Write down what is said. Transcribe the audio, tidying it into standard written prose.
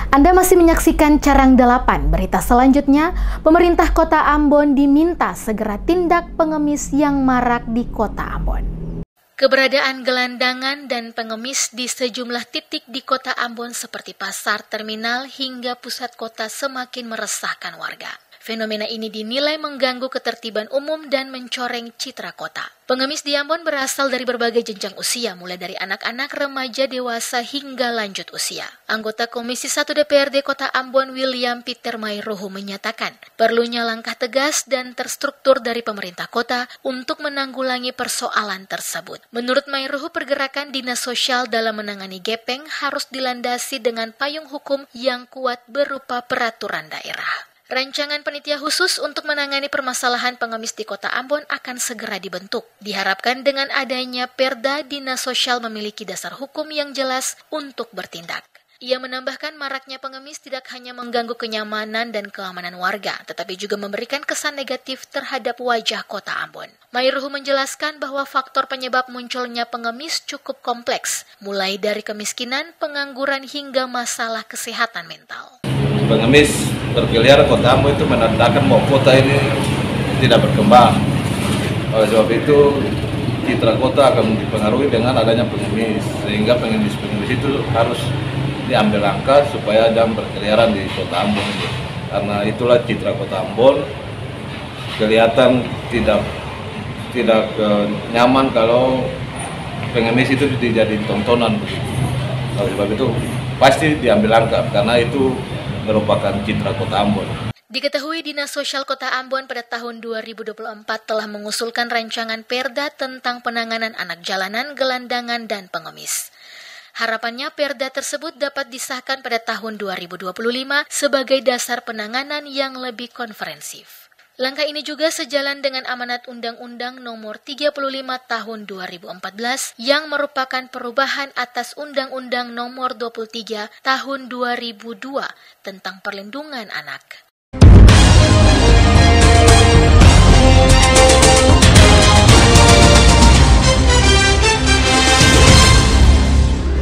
Anda masih menyaksikan Carang 8. Berita selanjutnya, pemerintah Kota Ambon diminta segera tindak pengemis yang marak di Kota Ambon. Keberadaan gelandangan dan pengemis di sejumlah titik di Kota Ambon seperti pasar, terminal, hingga pusat kota semakin meresahkan warga. Fenomena ini dinilai mengganggu ketertiban umum dan mencoreng citra kota. Pengemis di Ambon berasal dari berbagai jenjang usia, mulai dari anak-anak, remaja, dewasa, hingga lanjut usia. Anggota Komisi 1 DPRD Kota Ambon, William Peter Mayruhu, menyatakan perlunya langkah tegas dan terstruktur dari pemerintah kota untuk menanggulangi persoalan tersebut. Menurut Mayruhu, pergerakan dinas sosial dalam menangani gepeng harus dilandasi dengan payung hukum yang kuat berupa peraturan daerah. Rancangan panitia khusus untuk menangani permasalahan pengemis di Kota Ambon akan segera dibentuk. Diharapkan dengan adanya Perda, dinas sosial memiliki dasar hukum yang jelas untuk bertindak. Ia menambahkan maraknya pengemis tidak hanya mengganggu kenyamanan dan keamanan warga, tetapi juga memberikan kesan negatif terhadap wajah Kota Ambon. Mayruhu menjelaskan bahwa faktor penyebab munculnya pengemis cukup kompleks, mulai dari kemiskinan, pengangguran, hingga masalah kesehatan mental. Pengemis berkeliaran Kota Ambon itu menandakan bahwa kota ini tidak berkembang. Oleh sebab itu, citra kota akan dipengaruhi dengan adanya pengemis, sehingga pengemis itu harus diambil langkah supaya jangan berkeliaran di Kota Ambon. Karena itulah citra Kota Ambon kelihatan tidak nyaman kalau pengemis itu dijadiin tontonan. Oleh sebab itu pasti diambil langkah karena itu merupakan citra Kota Ambon. Diketahui Dinas Sosial Kota Ambon pada tahun 2024 telah mengusulkan rancangan Perda tentang penanganan anak jalanan, gelandangan, dan pengemis. Harapannya Perda tersebut dapat disahkan pada tahun 2025 sebagai dasar penanganan yang lebih komprehensif. Langkah ini juga sejalan dengan amanat Undang-Undang Nomor 35 Tahun 2014 yang merupakan perubahan atas Undang-Undang Nomor 23 Tahun 2002 tentang perlindungan anak.